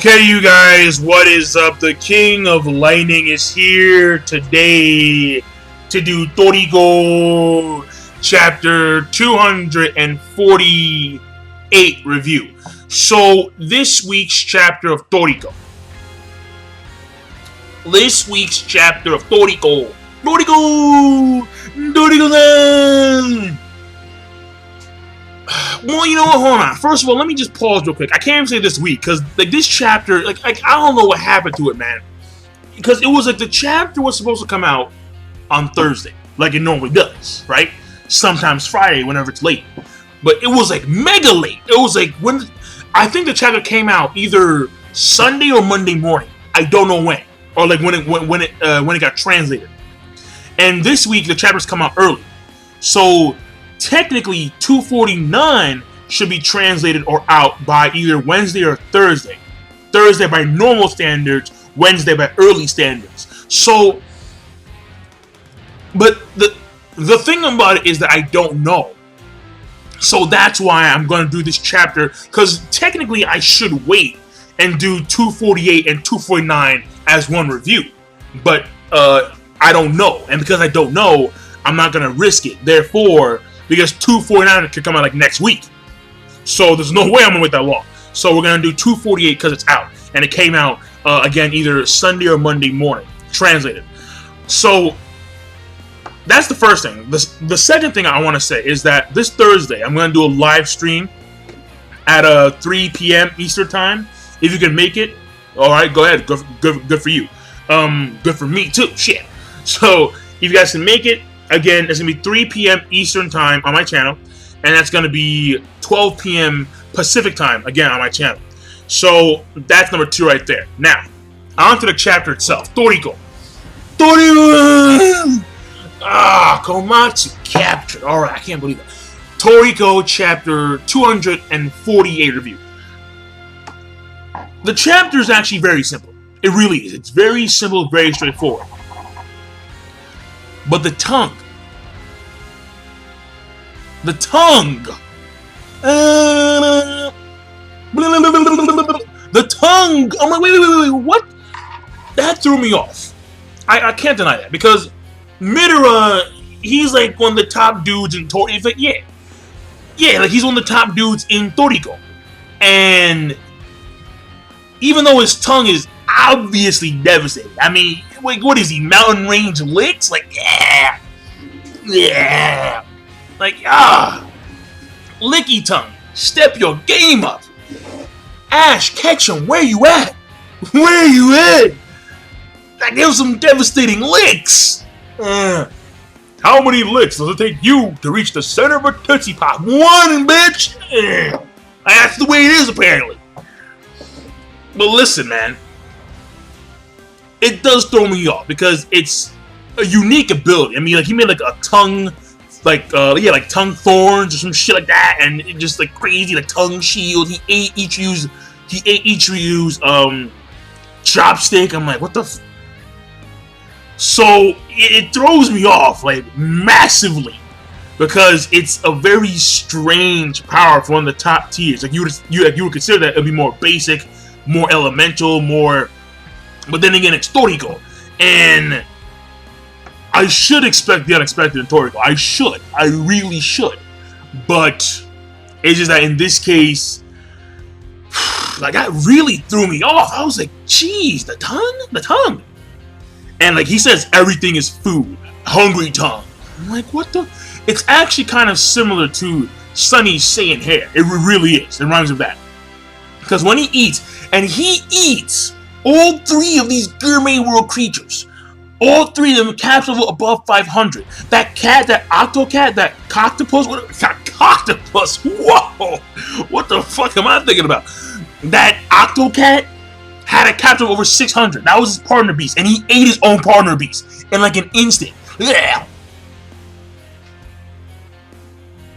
Okay, you guys, what is up? The King of Lightning is here today to do Toriko chapter 248 review. So, this week's chapter of Toriko. Toriko! Well, you know what? Hold on. First of all, let me just pause real quick. I can't even say this week because this chapter, I don't know what happened to it, man. Because it was the chapter was supposed to come out on Thursday, like it normally does, right? Sometimes Friday, whenever it's late. But it was mega late. It was when I think the chapter came out either Sunday or Monday morning. I don't know when, or when it got translated. And this week the chapters come out early, so technically 249 should be translated or out by either Wednesday or Thursday. Thursday by normal standards, Wednesday by early standards. So, but the thing about it is that I don't know. So that's why I'm going to do this chapter, because technically I should wait and do 248 and 249 as one review. But I don't know. And because I don't know, I'm not going to risk it. Therefore, because 249 could come out next week. So there's no way I'm going to wait that long. So we're going to do 248 because it's out. And it came out, again, either Sunday or Monday morning. Translated. So that's the first thing. The second thing I want to say is that this Thursday, I'm going to do a live stream at 3 p.m. Eastern Time. If you can make it, all right, go ahead. Good for you. Good for me, too. Shit. So if you guys can make it, again, it's going to be 3 p.m. Eastern Time on my channel, and that's going to be 12 p.m. Pacific Time, again, on my channel. So, that's number 2 right there. Now, on to the chapter itself. Toriko! Komatsu captured. Alright, I can't believe it. Toriko chapter 248 review. The chapter is actually very simple. It really is. It's very simple, very straightforward. But the tongue. The tongue. I'm like, wait, what? That threw me off. I can't deny that, because Midora, he's one of the top dudes in Toriko. He's he's one of the top dudes in Toriko. And even though his tongue is obviously devastating, I mean, what is he, mountain range licks? Licky tongue, step your game up. Ash Ketchum, where you at? That gives some devastating licks. How many licks does it take you to reach the center of a Tootsie Pop? One, bitch. That's the way it is, apparently. But listen, man. It does throw me off because it's a unique ability. I mean, he made a tongue, tongue thorns or some shit like that, and it just crazy tongue shield. He ate each use chopstick. I'm like, what the? So it throws me off massively, because it's a very strange power for one of the top tiers. You would consider that it'd be more basic, more elemental, more. But then again, it's Toriko, and I should expect the unexpected in Toriko. I really should. But it's just that in this case, that really threw me off. I was like, geez, the tongue. And he says everything is food, hungry tongue. I'm like, what the? It's actually kind of similar to Sunny's Saiyan hair. It really is. It rhymes with that. Because when he eats, and he eats all 3 of these gourmet world creatures. All 3 of them caps level above 500. That cat, that octocat, that coctopus, coctopus, whoa! What the fuck am I thinking about? That octocat had a cap level over 600. That was his partner beast, and he ate his own partner beast in an instant. Yeah.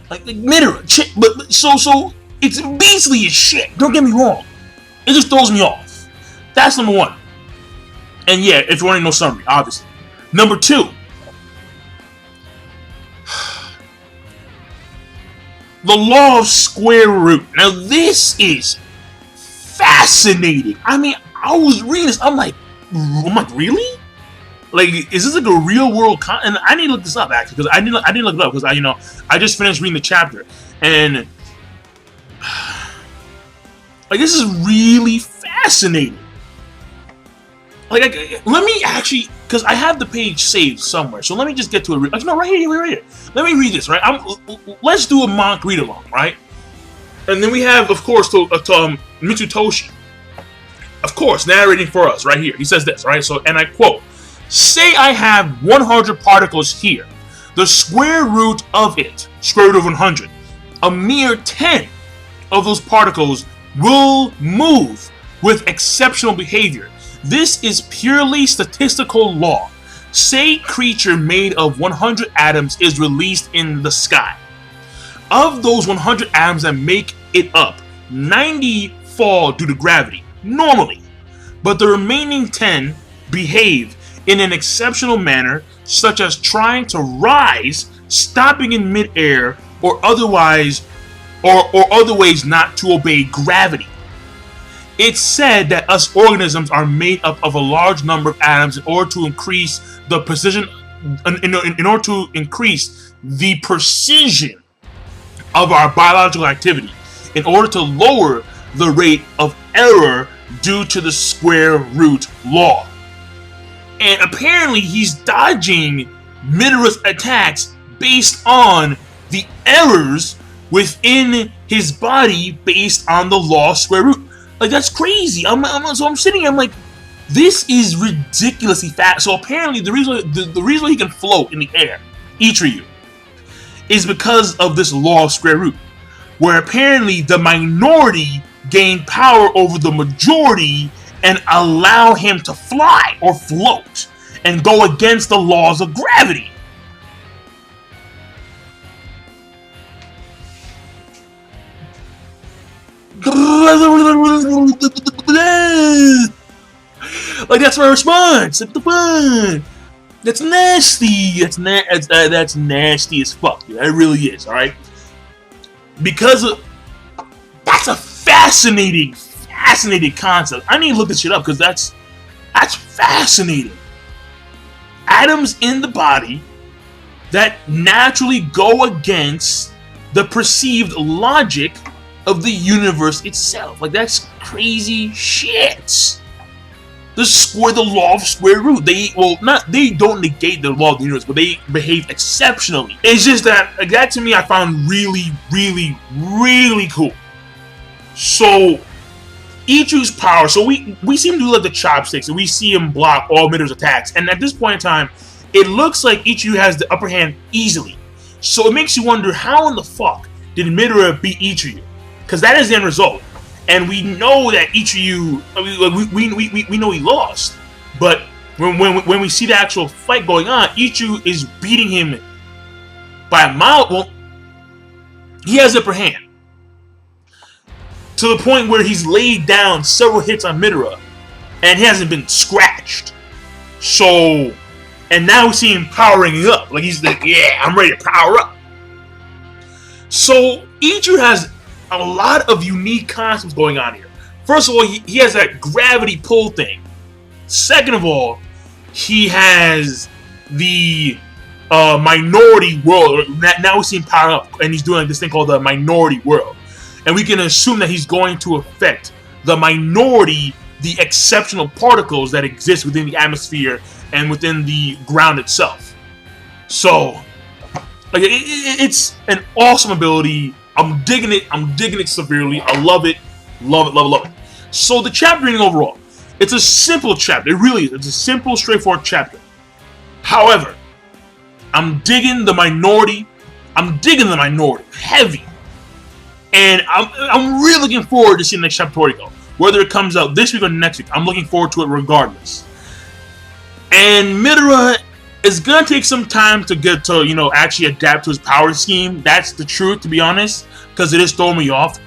Midora, but so it's beastly as shit. Don't get me wrong. It just throws me off. That's number 1. And yeah, if you want to know summary, obviously. Number 2. The law of square root. Now this is fascinating. I mean, I was reading this. I'm like, really? Like, is this like a real world and I need to look this up actually, because I didn't look it up because I just finished reading the chapter, and like, this is really fascinating. Like, let me actually, because I have the page saved somewhere, so let me just get to it. No, right here. Let me read this, right? Let's do a mock read along, right? And then we have, of course, Mitsutoshi, of course, narrating for us right here. He says this, right? So, and I quote, "Say I have 100 particles here. The square root of it, square root of 100, a mere 10 of those particles will move with exceptional behavior. This is purely statistical law. Say creature made of 100 atoms is released in the sky. Of those 100 atoms that make it up, 90 fall due to gravity, normally, but the remaining 10 behave in an exceptional manner, such as trying to rise, stopping in midair, or other ways not to obey gravity. It's said that us organisms are made up of a large number of atoms in order to increase the precision of our biological activity, in order to lower the rate of error due to the square root law." And apparently he's dodging Midoriya's attacks based on the errors within his body based on the law of square root. Like, that's crazy. So I'm sitting here, I'm like, this is ridiculously fast. So apparently the reason he can float in the air, Ichiryu, is because of this law of square root, where apparently the minority gain power over the majority and allow him to fly or float and go against the laws of gravity. Like, that's my response. What the fuck? That's nasty. That's nasty as fuck, dude. That really is, alright? Because that's a fascinating concept. I need to look this shit up because that's fascinating. Atoms in the body that naturally go against the perceived logic of the universe itself. Like, that's crazy shit. The law of square root. They don't negate the law of the universe, but they behave exceptionally. It's just that to me I found really, really, really cool. So Ichiryu's power. So we see him do like the chopsticks, and we see him block all Midoriya's attacks. And at this point in time, it looks like Ichiryu has the upper hand easily. So it makes you wonder, how in the fuck did Midoriya beat Ichiryu? Because that is the end result. And we know that Ichiryu, we know he lost, but when we see the actual fight going on, Ichiryu is beating him by a mile. Well, he has the upper hand to the point where he's laid down several hits on Midoriya, and he hasn't been scratched. So, and now we see him powering up, like he's like, yeah, I'm ready to power up. So Ichiryu has a lot of unique concepts going on here. First of all, he has that gravity pull thing. Second of all, he has the minority world. Now we see him power up, and he's doing this thing called the minority world. And we can assume that he's going to affect the minority, the exceptional particles that exist within the atmosphere and within the ground itself. So, like, it's an awesome ability. I'm digging it severely. I love it. Love it. So the chapter reading overall, it's a simple chapter. It really is. It's a simple, straightforward chapter. However, I'm digging the minority. Heavy. And I'm really looking forward to seeing the next chapter Toriko. Whether it comes out this week or next week, I'm looking forward to it regardless. And Midoriya is gonna take some time to get to, actually adapt to his power scheme. That's the truth, to be honest, because it is throwing me off,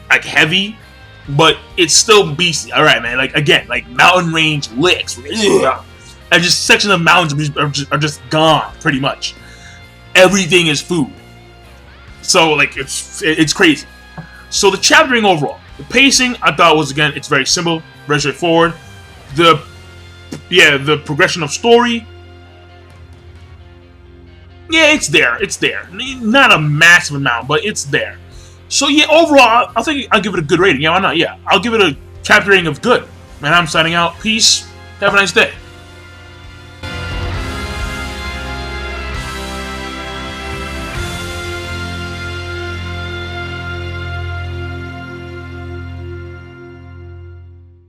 like, heavy, but it's still beastly. All right, man. Like, again, like mountain range licks, and just sections of mountains are just gone, pretty much. Everything is food. So, like, it's crazy. So the chaptering overall, The pacing, I thought was, again, it's very simple, very straightforward. The progression of story, yeah, it's there. It's there. Not a massive amount, but it's there. So yeah, overall, I think I'll give it a good rating. Yeah, why not? Yeah, I'll give it a chapter rating of good. And I'm signing out. Peace. Have a nice day.